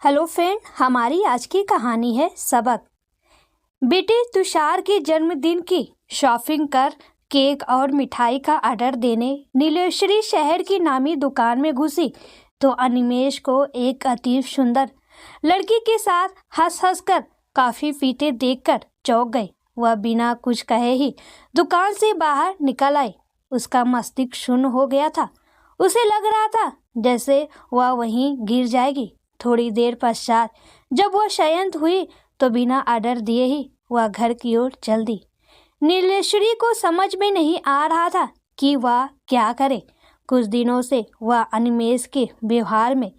Hello friend, हमारी आज की कहानी है सबक। बेटे तुषार के जन्मदिन की शॉपिंग कर केक और मिठाई का ऑर्डर देने नीलेश्वरी शहर की नामी दुकान में घुसी तो अनिमेष को एक अति सुंदर लड़की के साथ हंस हंस कर काफी पीते देखकर चौंक गई। वह बिना कुछ कहे ही दुकान से बाहर निकल आई। उसका मस्तिष्क शून्य हो गया था। उसे लग रहा था जैसे वह वहीं गिर जाएगी। थोड़ी देर पश्चात जब वह शयन हुई तो बिना ऑर्डर दिए ही वह घर की ओर चल दी। नीलेश्वरी को समझ में नहीं आ रहा था कि वह क्या करे। कुछ दिनों से वह अनिमेष के व्यवहार में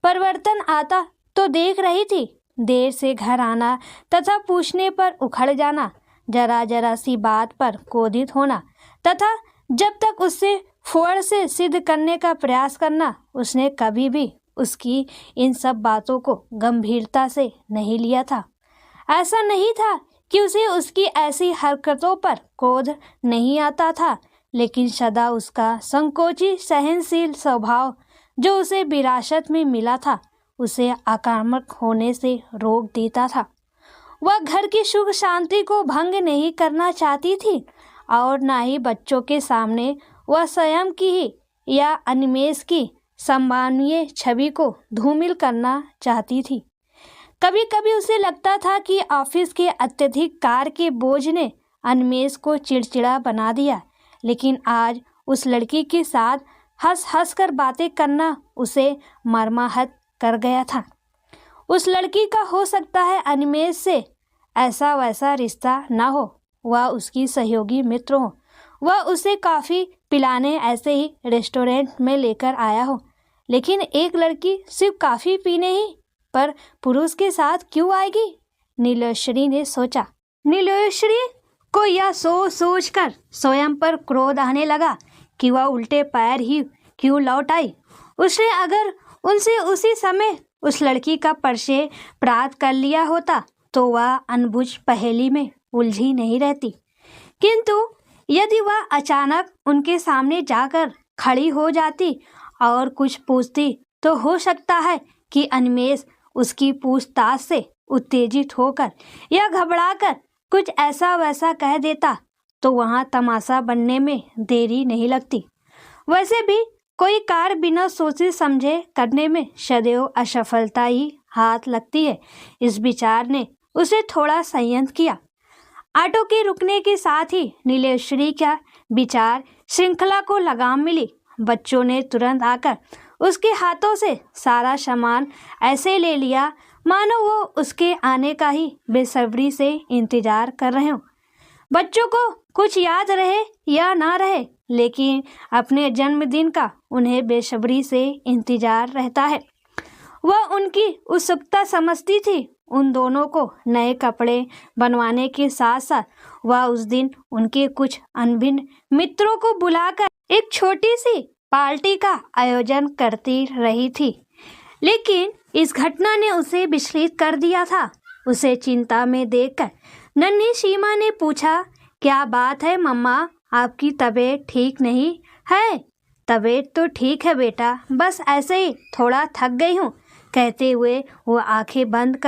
परिवर्तन आता तो देख रही थी। देर से घर आना तथा पूछने पर उखड़ जाना, जरा जरा सी बात पर क्रोधित होना तथा जब तक उससे फोड़ से सिद्ध करने का प्रयास करना। उसने कभी भी उसकी इन सब बातों को गंभीरता से नहीं लिया था। ऐसा नहीं था कि उसे उसकी ऐसी हरकतों पर क्रोध नहीं आता था, लेकिन सदा उसका संकोची सहनशील स्वभाव जो उसे विरासत में मिला था उसे आक्रामक होने से रोक देता था। वह घर की सुख शांति को भंग नहीं करना चाहती थी और न ही बच्चों के सामने वह स्वयं की ही या अनिमेष की सम्मानीय छवि को धूमिल करना चाहती थी। कभी कभी उसे लगता था कि ऑफिस के अत्यधिक कार्य के बोझ ने अनिमेष को चिड़चिड़ा बना दिया, लेकिन आज उस लड़की के साथ हंस हंस कर बातें करना उसे मर्माहत कर गया था। उस लड़की का हो सकता है अनिमेष से ऐसा वैसा रिश्ता न हो, वह उसकी सहयोगी मित्र हो, वह उसे कॉफ़ी पिलाने ऐसे ही रेस्टोरेंट में लेकर आया हो, लेकिन एक लड़की सिर्फ कॉफ़ी पीने ही पर पुरुष के साथ क्यों आएगी? नीलेश्वरी ने सोचा। नीलेश्वरी को यह सोच कर स्वयं पर क्रोध आने लगा कि वह उल्टे पैर ही क्यों लौट आई। उसने अगर उनसे उसी समय उस लड़की का परिचय प्राप्त कर लिया होता तो वह अनबुझ पहेली में उलझी नहीं रहती। किंतु यदि वह अचानक उनके सामने जाकर खड़ी हो जाती और कुछ पूछती तो हो सकता है कि अनिमेष उसकी पूछताछ से उत्तेजित होकर या घबराकर कुछ ऐसा वैसा कह देता तो वहाँ तमाशा बनने में देरी नहीं लगती। वैसे भी कोई कार्य बिना सोचे समझे करने में सदैव असफलता ही हाथ लगती है। इस विचार ने उसे थोड़ा संयम किया। ऑटो के रुकने के साथ ही नीलेश्वरी का विचार श्रृंखला को लगाम मिली। बच्चों ने तुरंत आकर उसके हाथों से सारा सामान ऐसे ले लिया मानो वो उसके आने का ही बेसब्री से इंतजार कर रहे हों। बच्चों को कुछ याद रहे या ना रहे, लेकिन अपने जन्मदिन का उन्हें बेसब्री से इंतजार रहता है। वह उनकी उत्सुकता समझती थी। उन दोनों को नए कपड़े बनवाने के साथ साथ वह उस दिन उनके कुछ अनभिन्न मित्रों को बुलाकर एक छोटी सी पार्टी का आयोजन करती रही थी, लेकिन इस घटना ने उसे विचलित कर दिया था। उसे चिंता में देखकर नन्ही सीमा ने पूछा, क्या बात है मम्मा, आपकी तबीयत ठीक नहीं है? तबीयत तो ठीक है बेटा, बस ऐसे ही थोड़ा थक गई हूँ, कहते हुए वो आंखें बंद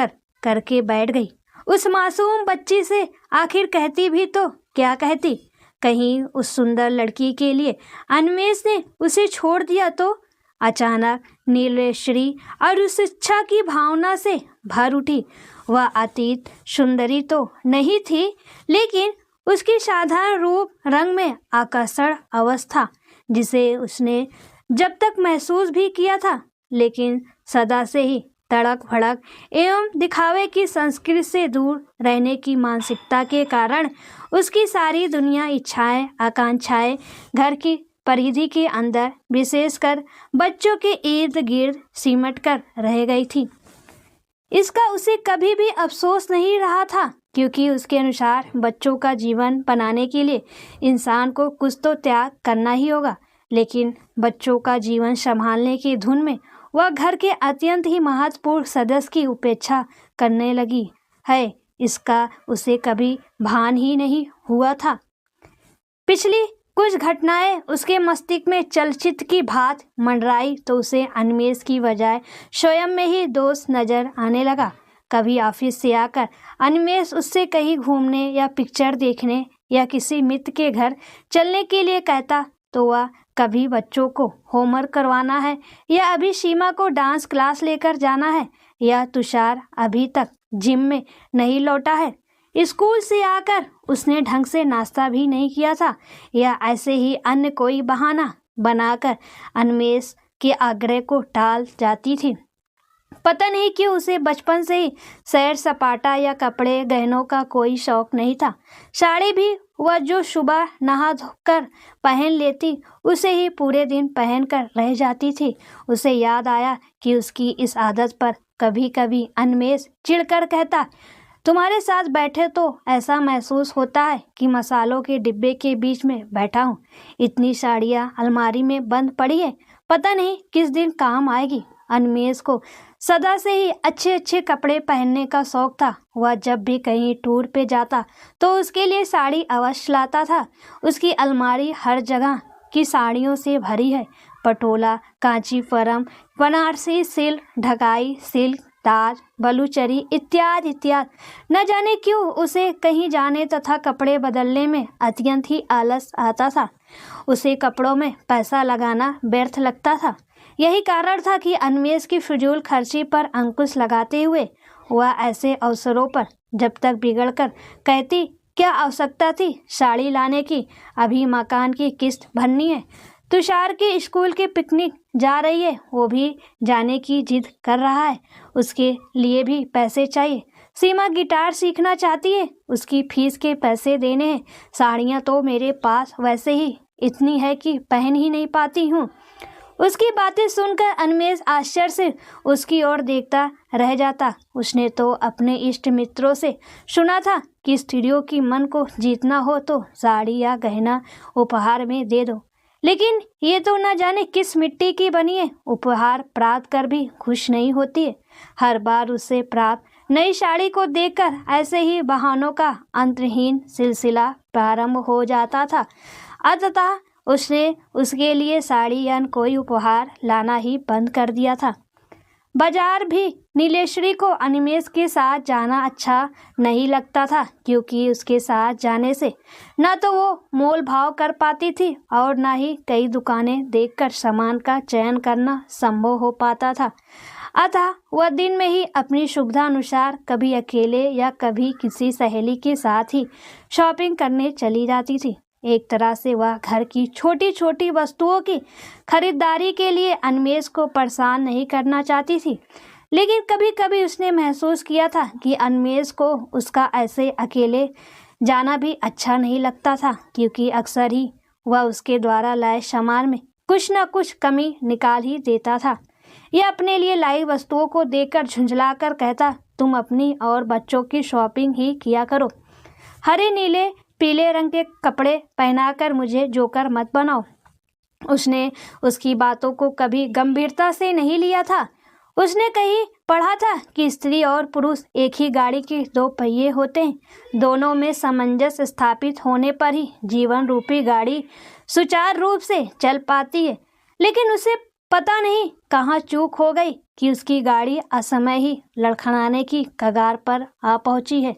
करके बैठ गई। उस मासूम बच्ची से आखिर कहती भी तो क्या कहती? कहीं उस सुंदर लड़की के लिए अनिमेष ने उसे छोड़ दिया तो? अचानक नीलेश्वरी और उस इच्छा की भावना से भर उठी। वह अतीत सुंदरी तो नहीं थी, लेकिन उसकी साधारण रूप रंग में आकर्षण अवस्था जिसे उसने जब तक महसूस भी किया था, लेकिन सदा से ही तड़क भड़क एवं दिखावे की संस्कृति से दूर रहने की मानसिकता के कारण उसकी सारी दुनिया इच्छाएं आकांक्षाएं घर की परिधि के अंदर विशेषकर बच्चों के इर्द गिर्द सिमट कर रह गई थी। इसका उसे कभी भी अफसोस नहीं रहा था, क्योंकि उसके अनुसार बच्चों का जीवन बनाने के लिए इंसान को कुछ तो त्याग करना ही होगा, लेकिन बच्चों का जीवन संभालने की धुन में वह घर के अत्यंत ही महत्वपूर्ण सदस्य की उपेक्षा करने लगी है, इसका उसे कभी भान ही नहीं हुआ था। पिछली कुछ घटनाएं उसके मस्तिष्क में चलचित्र की भांति मंडराई तो उसे अनिमेष की बजाय स्वयं में ही दोष नजर आने लगा। कभी ऑफिस से आकर अनिमेष उससे कहीं घूमने या पिक्चर देखने या किसी मित्र के घर चलने के लिए कहता तो वह कभी बच्चों को होमवर्क करवाना है या अभी सीमा को डांस क्लास लेकर जाना है या तुषार अभी तक जिम में नहीं लौटा है, स्कूल से आकर उसने ढंग से नाश्ता भी नहीं किया था, या ऐसे ही अन्य कोई बहाना बनाकर अनिमेष के आग्रह को टाल जाती थी। पता नहीं क्यों उसे बचपन से ही सैर सपाटा या कपड़े गहनों का कोई शौक नहीं था। साड़ी भी वह जो सुबह नहा धोकर पहन लेती उसे ही पूरे दिन पहनकर रह जाती थी। उसे याद आया कि उसकी इस आदत पर कभी कभी अनिमेष चिढ़कर कहता, तुम्हारे साथ बैठे तो ऐसा महसूस होता है कि मसालों के डिब्बे के बीच में बैठा हूँ। इतनी साड़ियाँ अलमारी में बंद पड़ी है, पता नहीं किस दिन काम आएगी। अनिमेष को सदा से ही अच्छे अच्छे कपड़े पहनने का शौक था। वह जब भी कहीं टूर पे जाता तो उसके लिए साड़ी अवश्य लाता था। उसकी अलमारी हर जगह की साड़ियों से भरी है। पटोला, कांचीपुरम, बनारसी सिल्क, ढकाई सिल्क, ताज, बलूचरी इत्यादि इत्यादि। न जाने क्यों उसे कहीं जाने तथा कपड़े बदलने में अत्यंत ही आलस आता था। उसे कपड़ों में पैसा लगाना व्यर्थ लगता था। यही कारण था कि अनिमेष की फिजूल खर्ची पर अंकुश लगाते हुए वह ऐसे अवसरों पर जब तक बिगड़कर कहती, क्या आवश्यकता थी साड़ी लाने की, अभी मकान की किस्त भरनी है, तुषार की स्कूल की पिकनिक जा रही है, वो भी जाने की जिद कर रहा है, उसके लिए भी पैसे चाहिए, सीमा गिटार सीखना चाहती है, उसकी फीस के पैसे देने हैं, साड़ियाँ तो मेरे पास वैसे ही इतनी है कि पहन ही नहीं पाती हूँ। उसकी बातें सुनकर अनिमेष आश्चर्य से उसकी ओर देखता रह जाता। उसने तो अपने इष्ट मित्रों से सुना था कि स्त्रियों की मन को जीतना हो तो साड़ी या गहना उपहार में दे दो, लेकिन ये तो न जाने किस मिट्टी की बनी है, उपहार प्राप्त कर भी खुश नहीं होती है। हर बार उससे प्राप्त नई साड़ी को देखकर ऐसे ही बहानों का अंतहीन सिलसिला प्रारंभ हो जाता था। अतः उसने उसके लिए साड़ी या कोई उपहार लाना ही बंद कर दिया था। बाजार भी नीलेश्वरी को अनिमेष के साथ जाना अच्छा नहीं लगता था, क्योंकि उसके साथ जाने से न तो वो मोल भाव कर पाती थी और न ही कई दुकानें देखकर सामान का चयन करना संभव हो पाता था। अतः वह दिन में ही अपनी सुविधा अनुसार कभी अकेले या कभी किसी सहेली के साथ ही शॉपिंग करने चली जाती थी। एक तरह से वह घर की छोटी छोटी वस्तुओं की खरीदारी के लिए अनिमेष को परेशान नहीं करना चाहती थी, लेकिन कभी कभी उसने महसूस किया था कि अनिमेष को उसका ऐसे अकेले जाना भी अच्छा नहीं लगता था, क्योंकि अक्सर ही वह उसके द्वारा लाए सामान में कुछ न कुछ कमी निकाल ही देता था। यह अपने लिए लाई वस्तुओं को देखकर झुंझला कर कहता, तुम अपनी और बच्चों की शॉपिंग ही किया करो, हरे नीले पीले रंग के कपड़े पहनाकर मुझे जोकर मत बनाओ। उसने उसकी बातों को कभी गंभीरता से नहीं लिया था। उसने कहीं पढ़ा था कि स्त्री और पुरुष एक ही गाड़ी के दो पहिए होते हैं, दोनों में सामंजस्य स्थापित होने पर ही जीवन रूपी गाड़ी सुचारू रूप से चल पाती है। लेकिन उसे पता नहीं कहाँ चूक हो गई कि उसकी गाड़ी असमय ही लड़खड़ाने की कगार पर आ पहुंची है।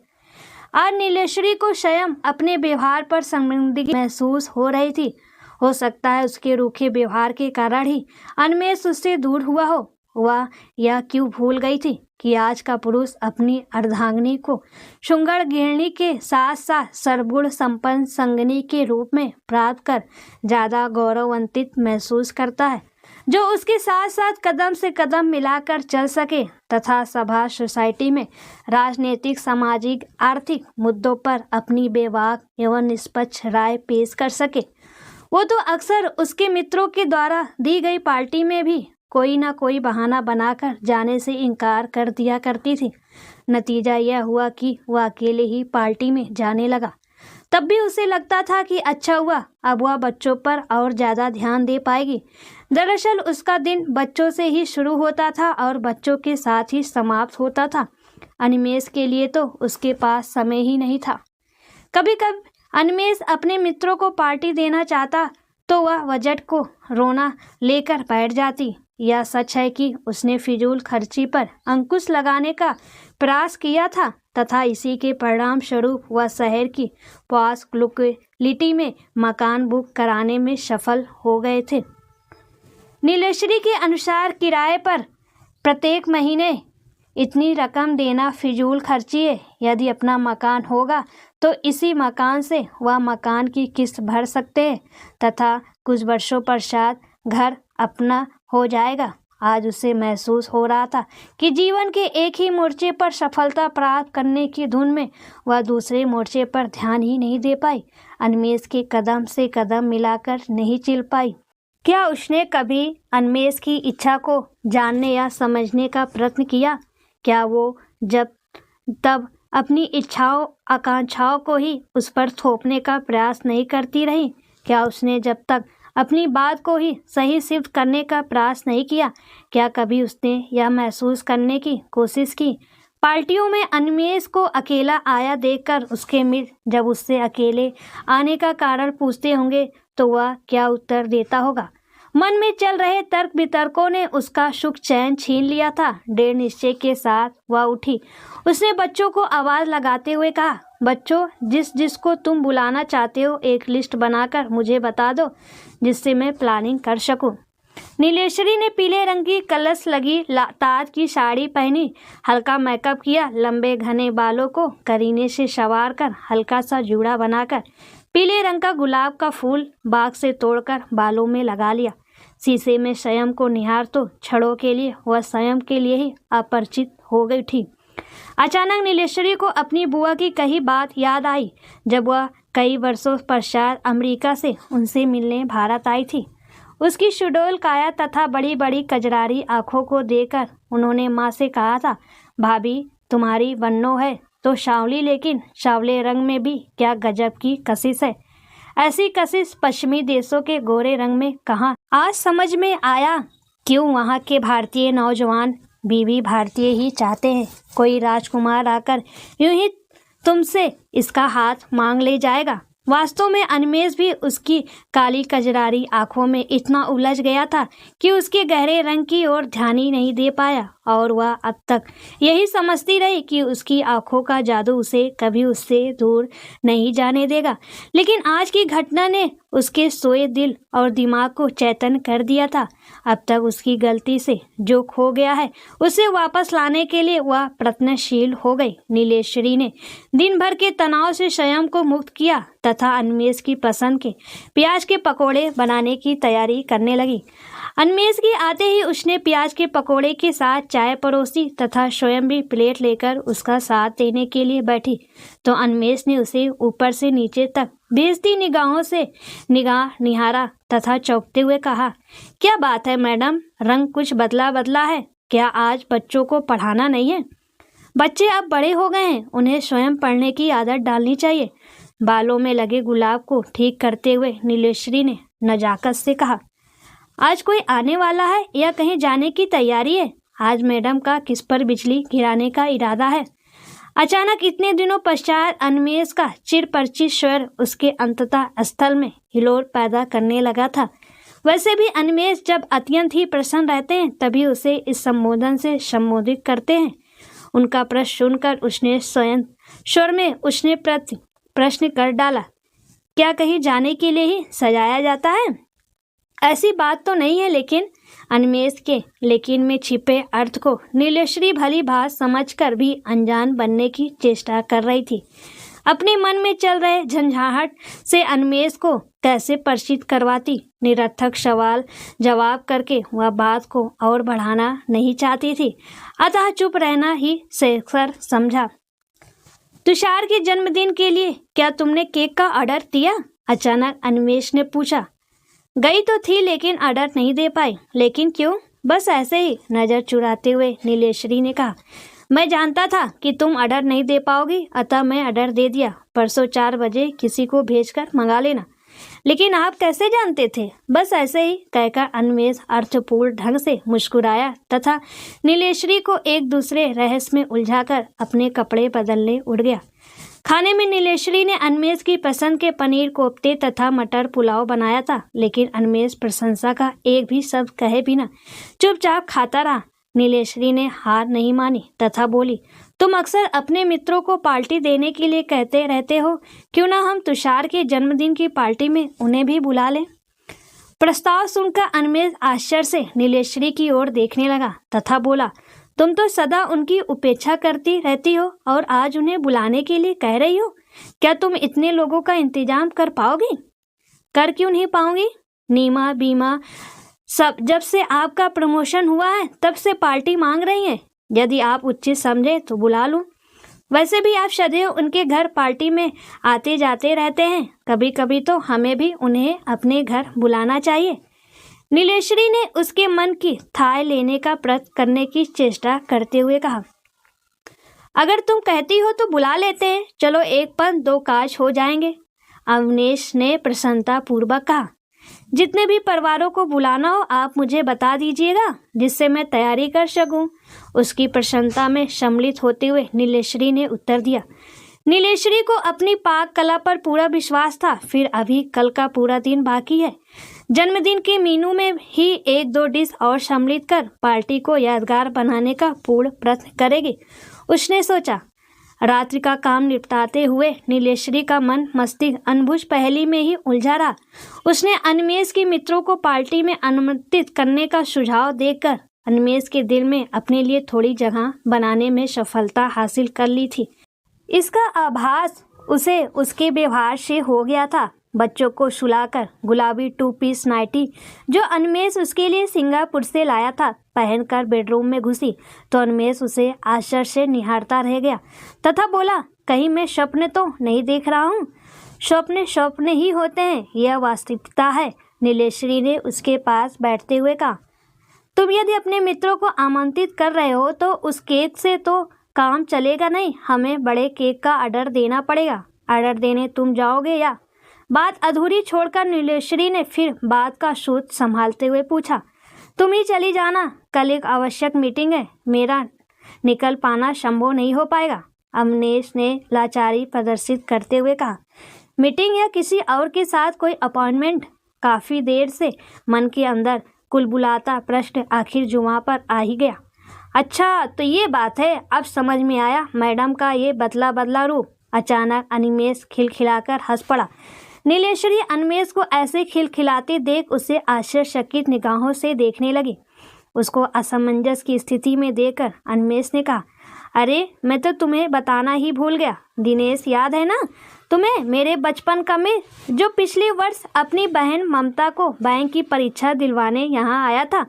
आज नीलेश्वरी को स्वयं अपने व्यवहार पर शर्मिंदगी महसूस हो रही थी। हो सकता है उसके रूखे व्यवहार के कारण ही अनिमेष उससे दूर हुआ हो। वह यह क्यों भूल गई थी कि आज का पुरुष अपनी अर्धांगिनी को सुंदर गृहिणी के साथ साथ सर्वगुण संपन्न संगिनी के रूप में प्राप्त कर ज़्यादा गौरवान्वित महसूस करता है, जो उसके साथ साथ कदम से कदम मिलाकर चल सके तथा सभा सोसाइटी में राजनीतिक, सामाजिक, आर्थिक मुद्दों पर अपनी बेबाक एवं निष्पक्ष राय पेश कर सके। वो तो अक्सर उसके मित्रों के द्वारा दी गई पार्टी में भी कोई ना कोई बहाना बनाकर जाने से इनकार कर दिया करती थी। नतीजा यह हुआ कि वह अकेले ही पार्टी में जाने लगा। तब भी उसे लगता था कि अच्छा हुआ, अब वह बच्चों पर और ज़्यादा ध्यान दे पाएगी। दरअसल उसका दिन बच्चों से ही शुरू होता था और बच्चों के साथ ही समाप्त होता था। अनिमेष के लिए तो उसके पास समय ही नहीं था। कभी कभी अन्वेष अपने मित्रों को पार्टी देना चाहता तो वह बजट को रोना लेकर बैठ जाती। यह सच है कि उसने फिजूल खर्ची पर अंकुश लगाने का प्रयास किया था तथा इसी के परिणाम स्वरूप वह शहर की पॉश लोकेलिटी में मकान बुक कराने में सफल हो गए थे। नीलेश्वरी के अनुसार किराए पर प्रत्येक महीने इतनी रकम देना फिजूल खर्ची है। यदि अपना मकान होगा तो इसी मकान से वह मकान की किस्त भर सकते हैं तथा कुछ वर्षों पश्चात घर अपना हो जाएगा। आज उसे महसूस हो रहा था कि जीवन के एक ही मोर्चे पर सफलता प्राप्त करने की धुन में वह दूसरे मोर्चे पर ध्यान ही नहीं दे पाई। अन्वेष के कदम से कदम मिलाकर नहीं चल पाई। क्या उसने कभी अन्वेष की इच्छा को जानने या समझने का प्रयत्न किया? क्या वो जब तब अपनी इच्छाओं आकांक्षाओं को ही उस पर थोपने का प्रयास नहीं करती रही? क्या उसने जब तक अपनी बात को ही सही सिद्ध करने का प्रयास नहीं किया? क्या कभी उसने यह महसूस करने की कोशिश की पार्टियों में अन्वेष को अकेला आया देखकर उसके मित्र जब उससे अकेले आने का कारण पूछते होंगे तो वह क्या उत्तर देता होगा? मन में चल रहे तर्क वितर्कों ने उसका सुख चैन छीन लिया था। दृढ़ निश्चय के साथ वह उठी। उसने बच्चों को आवाज लगाते हुए कहा, बच्चों, जिस जिसको तुम बुलाना चाहते हो एक लिस्ट बनाकर मुझे बता दो जिससे मैं प्लानिंग कर सकूं। नीलेश्वरी ने पीले रंग की कलश लगी ताज की साड़ी पहनी, हल्का मेकअप किया, लंबे घने बालों को करीने से संवार कर हल्का सा जूड़ा बनाकर पीले रंग का गुलाब का फूल बाग से तोड़कर बालों में लगा लिया। शीशे में स्वयं को निहार तो क्षणों के लिए वह स्वयं के लिए ही अपरिचित हो गई थी। अचानक नीलेश्वरी को अपनी बुआ की कही बात याद आई जब वह कई वर्षों पश्चात अमेरिका से उनसे मिलने भारत आई थी। उसकी सुडौल काया तथा बड़ी बड़ी कजरारी आंखों को देखकर उन्होंने माँ से कहा था, भाभी तुम्हारी वन्नो है तो सांवली, लेकिन सांवले रंग में भी क्या गजब की कशिश है। ऐसी कशिश पश्चिमी देशों के गोरे रंग में कहाँ। आज समझ में आया क्यों वहाँ के भारतीय नौजवान बीवी भारतीय ही चाहते हैं। कोई राजकुमार आकर यूं ही तुमसे इसका हाथ मांग ले जाएगा। वास्तव में अन्वेष भी उसकी काली कजरारी आंखों में इतना उलझ गया था कि उसके गहरे रंग की ओर ध्यान ही नहीं दे पाया और वह अब तक यही समझती रही कि उसकी आंखों का जादू उसे कभी उससे दूर नहीं जाने देगा। लेकिन आज की घटना ने उसके सोए दिल और दिमाग को चैतन्य कर दिया था। अब तक उसकी गलती से जो खो गया है उसे वापस लाने के लिए वह प्रयत्नशील हो गई। नीलेश्वरी ने दिन भर के तनाव से स्वयं को मुक्त किया तथा अन्वेष की पसंद के प्याज के पकोड़े बनाने की तैयारी करने लगी। अन्वेष के आते ही उसने प्याज के पकोड़े के साथ चाय परोसी तथा स्वयं भी प्लेट लेकर उसका साथ देने के लिए बैठी तो अन्वेष ने उसे ऊपर से नीचे तक बेइज्जती निगाहों से निगाह निहारा तथा चौंकते हुए कहा, क्या बात है मैडम, रंग कुछ बदला बदला है? क्या आज बच्चों को पढ़ाना नहीं है? बच्चे अब बड़े हो गए हैं, उन्हें स्वयं पढ़ने की आदत डालनी चाहिए। बालों में लगे गुलाब को ठीक करते हुए नीलेश्वरी ने नजाकत से कहा, आज कोई आने वाला है या कहीं जाने की तैयारी है? आज मैडम का किस पर बिजली गिराने का इरादा है? अचानक इतने दिनों पश्चात अन्वेष का चिर परिचित स्वर उसके अंततः स्थल में हिलोर पैदा करने लगा था। वैसे भी अन्वेष जब अत्यंत ही प्रसन्न रहते हैं तभी उसे इस संबोधन से संबोधित करते हैं। उनका प्रश्न सुनकर उसने स्वयं स्वर में उसने प्रश्न कर डाला, क्या कहीं जाने के लिए ही सजाया जाता है? ऐसी बात तो नहीं है, लेकिन अन्वेष के लेकिन में छिपे अर्थ को नीलेश्वरी भली भांति समझकर भी अनजान बनने की चेष्टा कर रही थी। अपने मन में चल रहे झंझाहट से अन्वेष को कैसे परिचित करवाती। निरर्थक सवाल जवाब करके वह बात को और बढ़ाना नहीं चाहती थी, अतः चुप रहना ही श्रेयस्कर समझा। तुषार के जन्मदिन के लिए क्या तुमने केक का ऑर्डर दिया? अचानक अन्वेष ने पूछा। गई तो थी लेकिन ऑर्डर नहीं दे पाई। लेकिन क्यों? बस ऐसे ही, नजर चुराते हुए नीलेश्वरी ने कहा। मैं जानता था कि तुम ऑर्डर नहीं दे पाओगी, अतः मैं ऑर्डर दे दिया। परसों 4 बजे किसी को भेजकर मंगा लेना। लेकिन आप कैसे जानते थे? बस ऐसे ही, कहकर अन्वेष अर्थपूर्ण ढंग से मुस्कुराया तथा नीलेश्वरी को एक दूसरे रहस्य में उलझाकर अपने कपड़े बदलने उठ गया। खाने में नीलेश्वरी ने अनमेश की पसंद के पनीर कोफ्ते तथा मटर पुलाव बनाया था, लेकिन अनमेश प्रशंसा का एक भी शब्द कहे बिना चुपचाप खाता रहा। नीलेश्वरी ने हार नहीं मानी तथा बोली, तुम अक्सर अपने मित्रों को पार्टी देने के लिए कहते रहते हो, क्यों ना हम तुषार के जन्मदिन की पार्टी में उन्हें भी बुला लें। प्रस्ताव सुनकर अनमेश आश्चर्य से नीलेश्वरी की ओर देखने लगा तथा बोला, तुम तो सदा उनकी उपेक्षा करती रहती हो और आज उन्हें बुलाने के लिए कह रही हो। क्या तुम इतने लोगों का इंतजाम कर पाओगी? कर क्यों नहीं पाओगी? नीमा बीमा सब जब से आपका प्रमोशन हुआ है तब से पार्टी मांग रही हैं। यदि आप उचित समझे तो बुला लूं। वैसे भी आप सदैव उनके घर पार्टी में आते जाते रहते हैं, कभी कभी तो हमें भी उन्हें अपने घर बुलाना चाहिए। नीलेश्वरी ने उसके मन की थाह लेने का प्रयत्न करने की चेष्टा करते हुए कहा, अगर तुम कहती हो तो बुला लेते हैं, चलो एक पन दो काज हो जाएंगे। अवनेश ने प्रसन्नता पूर्वक कहा, जितने भी परिवारों को बुलाना हो आप मुझे बता दीजिएगा, जिससे मैं तैयारी कर सकूं। उसकी प्रसन्नता में सम्मिलित होते हुए नीलेश्वरी ने उत्तर दिया। नीलेश्वरी को अपनी पाक कला पर पूरा विश्वास था। फिर अभी कल का पूरा दिन बाकी है। जन्मदिन के मीनू में ही एक दो डिश और सम्मिलित कर पार्टी को यादगार बनाने का पूर्ण प्रयत्न करेगी, उसने सोचा। रात्रि का काम निपटाते हुए नीलेश्वरी का मन मस्तिष्क अनबुझ पहेली में ही उलझा रहा। उसने अनमेश के मित्रों को पार्टी में आमंत्रित करने का सुझाव देकर अनमेश के दिल में अपने लिए थोड़ी जगह बनाने में सफलता हासिल कर ली थी। इसका आभास उसे उसके व्यवहार से हो गया था। बच्चों को सुलाकर गुलाबी 2 पीस नाइटी जो अनमेश उसके लिए सिंगापुर से लाया था पहनकर बेडरूम में घुसी तो अनमेश उसे आश्चर्य से निहारता रह गया तथा बोला, कहीं मैं स्वप्न तो नहीं देख रहा हूँ? स्वप्न स्वप्न ही होते हैं, यह वास्तविकता है। नीलेश्वरी ने उसके पास बैठते हुए कहा, तुम यदि अपने मित्रों को आमंत्रित कर रहे हो तो उस केक से तो काम चलेगा नहीं, हमें बड़े केक का ऑर्डर देना पड़ेगा। ऑर्डर देने तुम जाओगे या? बात अधूरी छोड़कर नीलेश्वरी ने फिर बात का सूत संभालते हुए पूछा, तुम ही चली जाना, कल एक आवश्यक मीटिंग है, मेरा निकल पाना संभव नहीं हो पाएगा। अवनेश ने लाचारी प्रदर्शित करते हुए कहा, मीटिंग या किसी और के साथ कोई अपॉइंटमेंट? काफ़ी देर से मन के अंदर कुलबुलाता प्रश्न आखिर जुबां पर आ ही गया। अच्छा तो ये बात है, अब समझ में आया मैडम का ये बदला बदला रूप। अचानक अनमेश खिलखिलाकर हंस पड़ा। नीलेश्वरी अनमेश को ऐसे खिलखिलाते देख उसे आश्चर्यचकित निगाहों से देखने लगी। उसको असमंजस की स्थिति में देखकर अनमेश ने कहा, अरे मैं तो तुम्हें बताना ही भूल गया। दिनेश याद है ना तुम्हें, मेरे बचपन का मित्र जो पिछले वर्ष अपनी बहन ममता को बैंक की परीक्षा दिलवाने यहाँ आया था।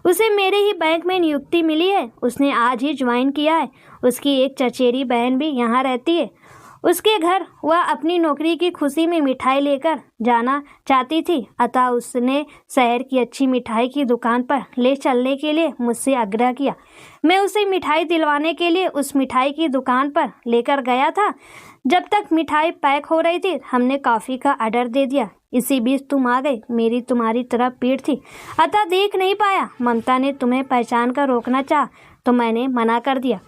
उसे मेरे ही बैंक में नियुक्ति मिली है, उसने आज ही ज्वाइन किया है। उसकी एक चचेरी बहन भी यहाँ रहती है। उसके घर वह अपनी नौकरी की खुशी में मिठाई लेकर जाना चाहती थी, अतः उसने शहर की अच्छी मिठाई की दुकान पर ले चलने के लिए मुझसे आग्रह किया। मैं उसे मिठाई दिलवाने के लिए उस मिठाई की दुकान पर लेकर गया था। जब तक मिठाई पैक हो रही थी हमने कॉफ़ी का ऑर्डर दे दिया। इसी बीच तुम आ गई। मेरी तुम्हारी तरफ पीठ थी, अतः देख नहीं पाया। ममता ने तुम्हें पहचान कर रोकना चाहा तो मैंने मना कर दिया।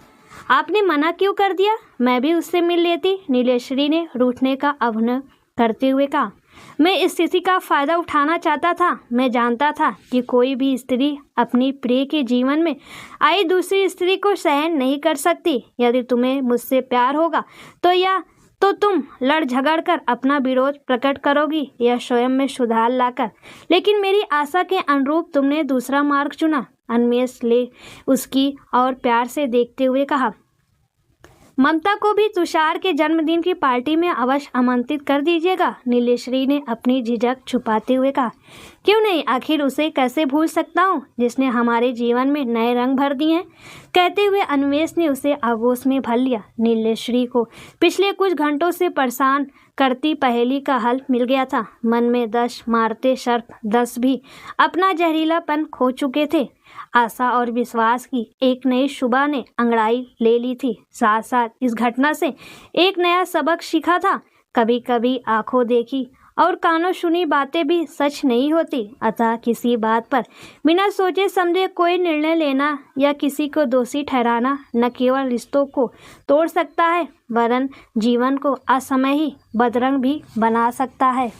आपने मना क्यों कर दिया? मैं भी उससे मिल लेती। नीलेश्वरी ने रूठने का अभिनय करते हुए कहा, मैं इस स्थिति का फ़ायदा उठाना चाहता था। मैं जानता था कि कोई भी स्त्री अपनी प्रिय के जीवन में आई दूसरी स्त्री को सहन नहीं कर सकती। यदि तुम्हें मुझसे प्यार होगा तो तुम लड़ झगड़ कर अपना विरोध प्रकट करोगी या स्वयं में सुधार लाकर, लेकिन मेरी आशा के अनुरूप तुमने दूसरा मार्ग चुना। अनमेश ले उसकी और प्यार से देखते हुए कहा, ममता को भी तुषार के जन्मदिन की पार्टी में अवश्य आमंत्रित कर दीजिएगा। नीलेश्वरी ने अपनी झिझक छुपाते हुए कहा, क्यों नहीं, आखिर उसे कैसे भूल सकता हूँ जिसने हमारे जीवन में नए रंग भर दिए हैं। कहते हुए अनमेश ने उसे आगोश में भर लिया। नीलेश्वरी को पिछले कुछ घंटों से परेशान करती पहेली का हल मिल गया था। मन में 10 मारते सर्प 10 भी अपना जहरीलापन खो चुके थे। आशा और विश्वास की एक नई सुबह ने अंगड़ाई ले ली थी। साथ साथ इस घटना से एक नया सबक सीखा था। कभी कभी आंखों देखी और कानों सुनी बातें भी सच नहीं होती। अतः किसी बात पर बिना सोचे समझे कोई निर्णय लेना या किसी को दोषी ठहराना न केवल रिश्तों को तोड़ सकता है वरन जीवन को असमय ही बदरंग भी बना सकता है।